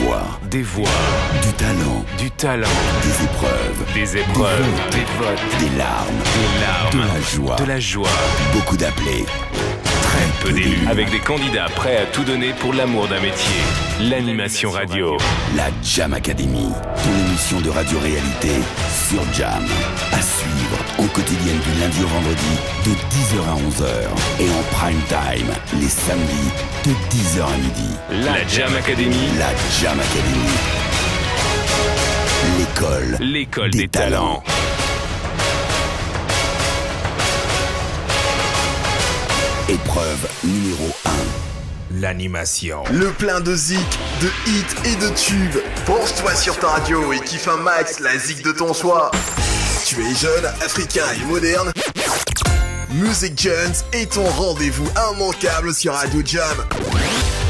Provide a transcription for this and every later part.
voix, du talent, des épreuves, des votes, des larmes, de la joie, beaucoup d'appelés, très peu d'élus, avec des candidats prêts à tout donner pour l'amour d'un métier. L'animation radio. La Jam Academy, ton émission de radio-réalité sur Jam. À suivre en quotidienne du lundi au vendredi de 10h à 11h et en prime time les samedis de 10h à midi. La Jam Academy. La Jam Academy. L'école des talents. Épreuve numéro 1. L'animation. Le plein de zik, de hits et de tubes. Penche-toi sur ta radio et kiffe un max la zik de ton choix. Tu es jeune, africain et moderne. Music Jones est ton rendez-vous immanquable sur Radio Jam.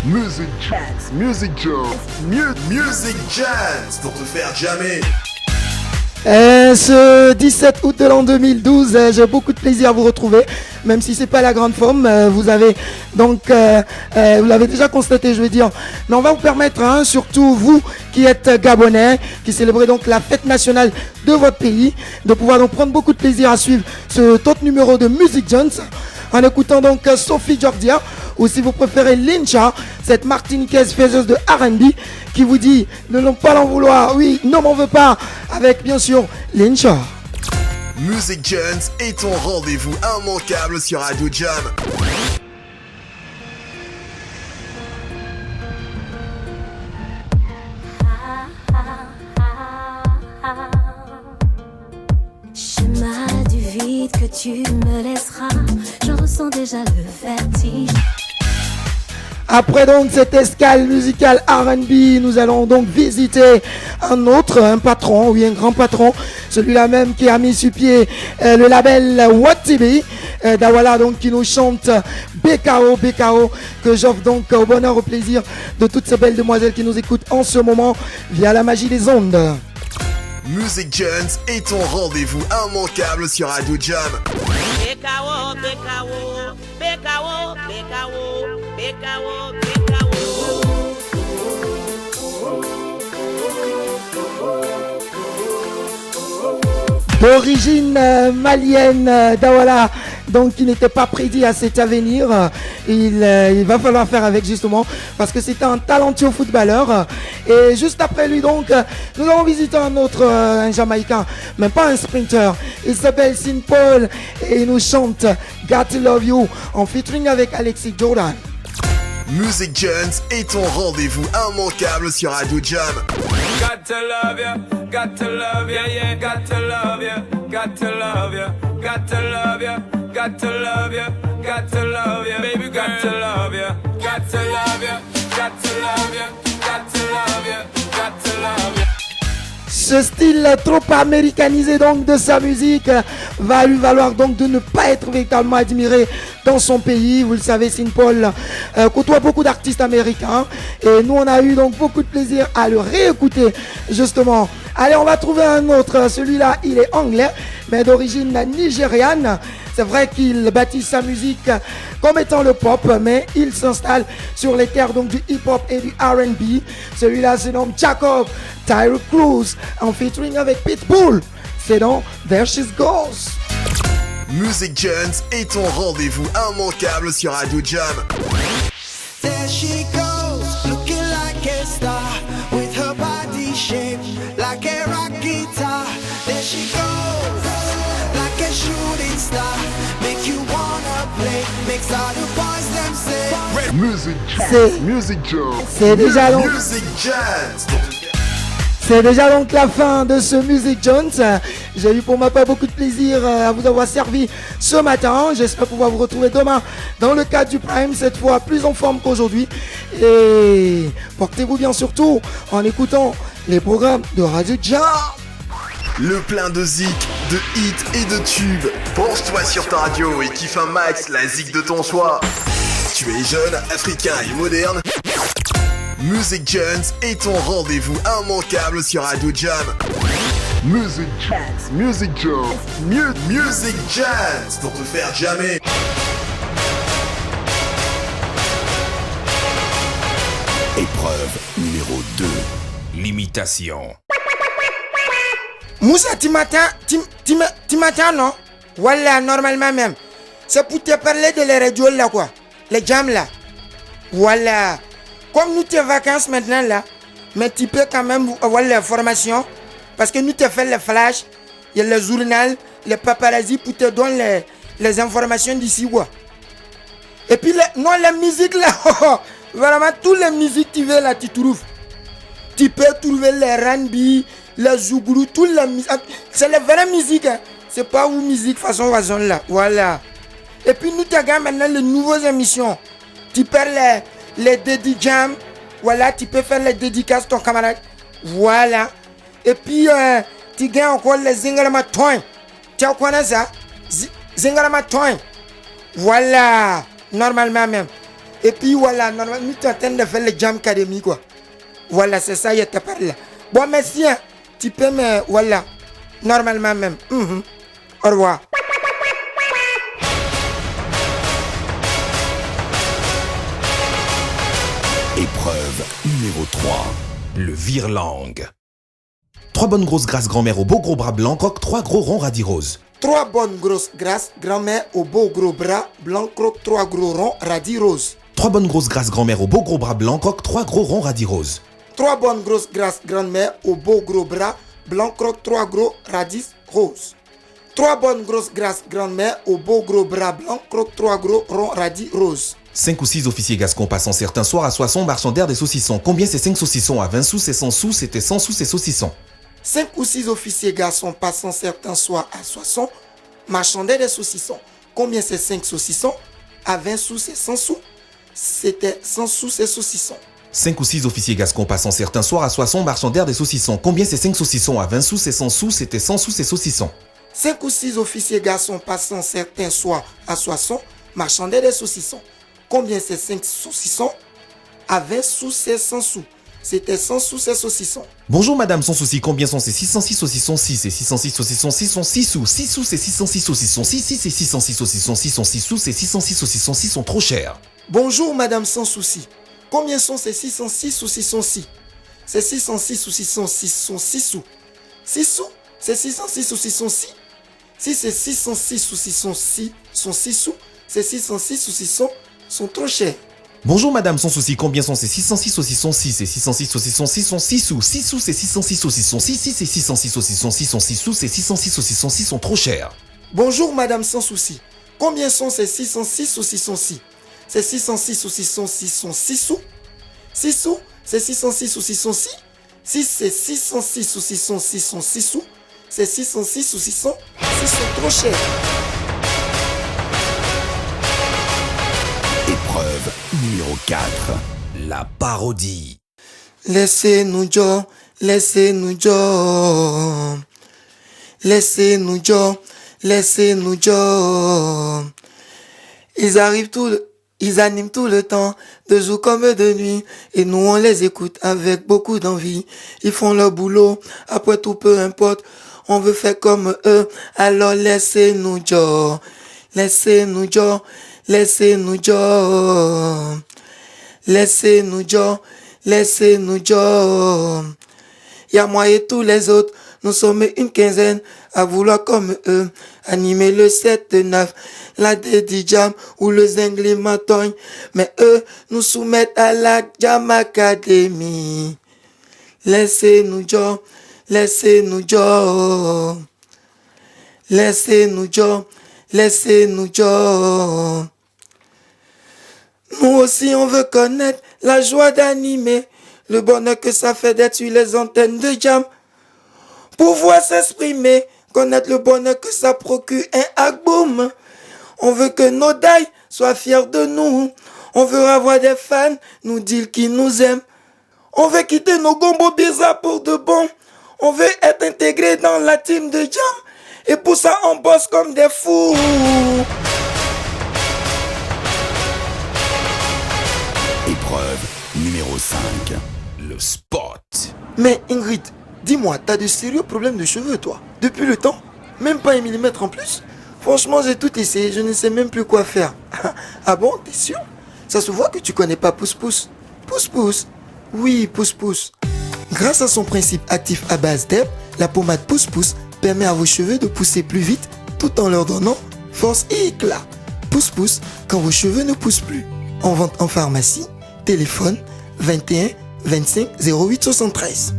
Music Jones, Music Jones pour te faire jammer. Ce 17 août de l'an 2012, j'ai beaucoup de plaisir à vous retrouver, même si c'est pas la grande forme. Vous avez donc, vous l'avez déjà constaté, je veux dire. Mais on va vous permettre, surtout vous qui êtes gabonais, qui célébrez donc la fête nationale de votre pays, de pouvoir donc prendre beaucoup de plaisir à suivre ce top numéro de Music Jones, en écoutant donc Sophie Georgia, ou si vous préférez Lincha, cette martiniquaise faiseuse de R&B, qui vous dit ne l'ont pas l'en vouloir, oui, ne m'en veux pas, avec bien sûr Lincha. Music Jones est ton rendez-vous immanquable sur Radio Jam. Chemin du vide que tu me laisseras, j'en ressens déjà le vertige. Après donc cette escale musicale R&B, nous allons donc visiter un patron, oui un grand patron, celui-là même qui a mis sur pied le label Watibi, Dawala donc qui nous chante BKO, que j'offre donc au bonheur, au plaisir de toutes ces belles demoiselles qui nous écoutent en ce moment via la magie des ondes. Music Jones est ton rendez-vous immanquable sur Radio Jam. BKO. D'origine malienne, Dawala, donc qui n'était pas prédit à cet avenir. Il va falloir faire avec justement, parce que c'est un talentueux footballeur. Et juste après lui donc, nous allons visiter un Jamaïcain, même pas un sprinter. Il s'appelle Sean Paul et il nous chante Got to Love You en featuring avec Alexis Jordan. Music Jones est ton rendez-vous immanquable sur Radio Jam. Got to love you, got to love you, yeah, got to love you, got to love you, got to love you, got to love you, got to love you, baby, got to love you, got to love you, got to love you, got to love you, got to love you. Ce style trop américanisé donc de sa musique va lui valoir donc de ne pas être véritablement admiré dans son pays. Vous le savez, Sean Paul côtoie beaucoup d'artistes américains et nous on a eu donc beaucoup de plaisir à le réécouter justement. Allez, on va trouver un autre. Celui-là, il est anglais mais d'origine nigériane. C'est vrai qu'il bâtit sa musique comme étant le pop, mais il s'installe sur les terres donc du hip-hop et du R&B. Celui-là se nomme Jacob Tyler Cruz en featuring avec Pitbull. C'est dans There She Goes. Music Jones est ton rendez-vous immanquable sur Radio Jam. There she goes, looking like a star, with her body shaped like a rock guitar. There she goes, like a shooting star, make you wanna play, makes all the boys them say. Music Jones. C'est déjà donc. Music Jones. C'est déjà donc la fin de ce Music Jones. J'ai eu pour ma part beaucoup de plaisir à vous avoir servi ce matin. J'espère pouvoir vous retrouver demain dans le cadre du Prime, cette fois plus en forme qu'aujourd'hui. Et portez-vous bien surtout en écoutant les programmes de Radio Jam. Le plein de zik, de hits et de tubes. Penche-toi sur ta radio et kiffe un max la zik de ton choix. Tu es jeune, africain et moderne. Music Jones est ton rendez-vous immanquable sur Radio Jam. Music Jones, Music Jones pour te faire jammer. Épreuve Épreuve numéro 2. L'imitation. Moussa, tu m'attends, non? Voilà, normalement même. C'est pour te parler de les radios là, quoi. Les jams là. Voilà. Comme nous, tes vacances maintenant là, mais tu peux quand même avoir la formation. Parce que nous, te fait les flashs, il y a le journal, les paparazzi pour te donner les informations d'ici, quoi. Et puis, les musiques là, vraiment, toutes les musiques que tu veux là, tu trouves. Tu peux trouver les R&B, les zouglou, toutes les musiques. C'est la vraie musique, hein. C'est pas une musique façon là. Voilà. Et puis, nous, tu regardes maintenant les nouvelles émissions. Tu peux les dédi jam. Voilà, tu peux faire les dédicaces à ton camarade. Voilà. Et puis, tu gagnes encore les Zingarama Toin. Tu connais ça? Zingarama Toin. Voilà. Normalement même. Et puis voilà, normalement, nous sommes en train de faire le Jam Academy, quoi. Voilà, c'est ça, je te parle là. Bon, merci, hein. Tu peux me... Voilà. Normalement même. Au revoir. Épreuve numéro 3. Le vire-langue. 3 bonnes grosses grasses grand-mère au beau gros bras blanc croquent 3 gros ronds radis roses. 3 bonnes grosses grasses grand-mère au beau gros bras blanc croque 3 gros ronds radis roses. 3 bonnes grosses grasses grand-mère au beau gros bras blanc croquent 3 gros ronds radis roses. 3 bonnes grosses grasses grand-mère au beau gros bras blanc croque 3 gros radis roses. 3 bonnes grosses grasses grand-mère au beau gros bras blanc croque 3 gros ronds radis roses. 5 ou 6 officiers gascons passant certains soirs à Soissons marchand d'air des saucissons. Combien c'est 5 saucissons? À 20 sous c'est 100 sous, c'était 100 sous c'est saucissons. 5 ou 6 officiers garçons passant certains soirs à Soissons marchandaient des saucissons. Combien c'est 5 saucissons? À 20 sous c'est 100 sous, c'était 100 sous c'est saucissons. 5 ou 6 officiers gascons passant certains soirs à Soissons marchand d'air des saucissons. Combien c'est 5 saucissons? À 20 sous c'est 100 sous, c'était 100 sous c'est saucissons. 5 ou 6 officiers garçons passant certains soirs à Soissons marchandaient des saucissons. Combien c'est 5 saucissons? À 20 sous c'est 100 sous, c'était 100 sous c'est saucissons. Bonjour madame, sans souci, combien sont ces 606 saucissons 6 et 606 saucissons 6 sont 6 sous. 6 sous c'est 606 saucissons 6 et 606 saucissons 6 sont 6 sous, c'est 606 saucissons 6 sont trop chers. Bonjour madame sans souci. Combien sont ces 606 saucissons 6? Ces 606 saucissons 6 sont 6 sous. 6 sous, c'est 606 saucissons 6. Si c'est 606 saucissons 6 sont 6 sous, ces 606 saucissons sont trop chers. Bonjour madame, sans souci, combien sont ces 606 saucissons 6 et 606 saucissons 6 sont 6 sous. 6 sous c'est 606 saucissons 6 et 606 saucissons 6 sont 6 sous, c'est 606 saucissons 6 sont trop chers. Bonjour madame sans souci. Combien sont ces 606 saucissons 6? Ces 606 saucissons 6 sont 6 sous. 6 sous, c'est 606 saucissons 6. Si c'est 606 saucissons 6 sont 6 sous, c'est 606 saucissons 6 sont trop chers. Épreuve numéro 4. La parodie. Laissez-nous Joe, laissez-nous Joe. Laissez-nous Joe, laissez-nous Joe. Ils animent tout le temps, de jour comme de nuit, et nous on les écoute avec beaucoup d'envie. Ils font leur boulot, après tout peu importe, on veut faire comme eux, alors laissez-nous Joe, laissez-nous Joe, laissez-nous Joe, laissez-nous Joe, laissez-nous Joe. Y'a moi et tous les autres, nous sommes une quinzaine à vouloir comme eux animer le 7-9, la Dédi Jam ou le Zengli Matogne. Mais eux nous soumettent à la Jam Academy. Laissez-nous Joe, laissez-nous Joe, laissez-nous Joe, laissez-nous Joe. Nous aussi on veut connaître la joie d'animer, le bonheur que ça fait d'être sur les antennes de Jam. Pouvoir s'exprimer, connaître le bonheur que ça procure un Agboum. On veut que nos dailles soient fiers de nous. On veut avoir des fans, nous dire qu'ils nous aiment. On veut quitter nos gombos bizarres pour de bon. On veut être intégré dans la team de Jam. Et pour ça, on bosse comme des fous. Épreuve numéro 5. Le spot. Mais Ingrid, dis-moi, t'as de sérieux problèmes de cheveux, toi? Depuis le temps? Même pas 1 millimètre en plus? Franchement, j'ai tout essayé, je ne sais même plus quoi faire. Ah bon, t'es sûr? Ça se voit que tu connais pas Pousse-Pousse. Pousse-Pousse, Oui, pousse-pousse. Grâce à son principe actif à base d'herbe, la pommade pousse-pousse permet à vos cheveux de pousser plus vite tout en leur donnant force et éclat. Pousse-pousse quand vos cheveux ne poussent plus. En vente en pharmacie, téléphone 21 25 08 73.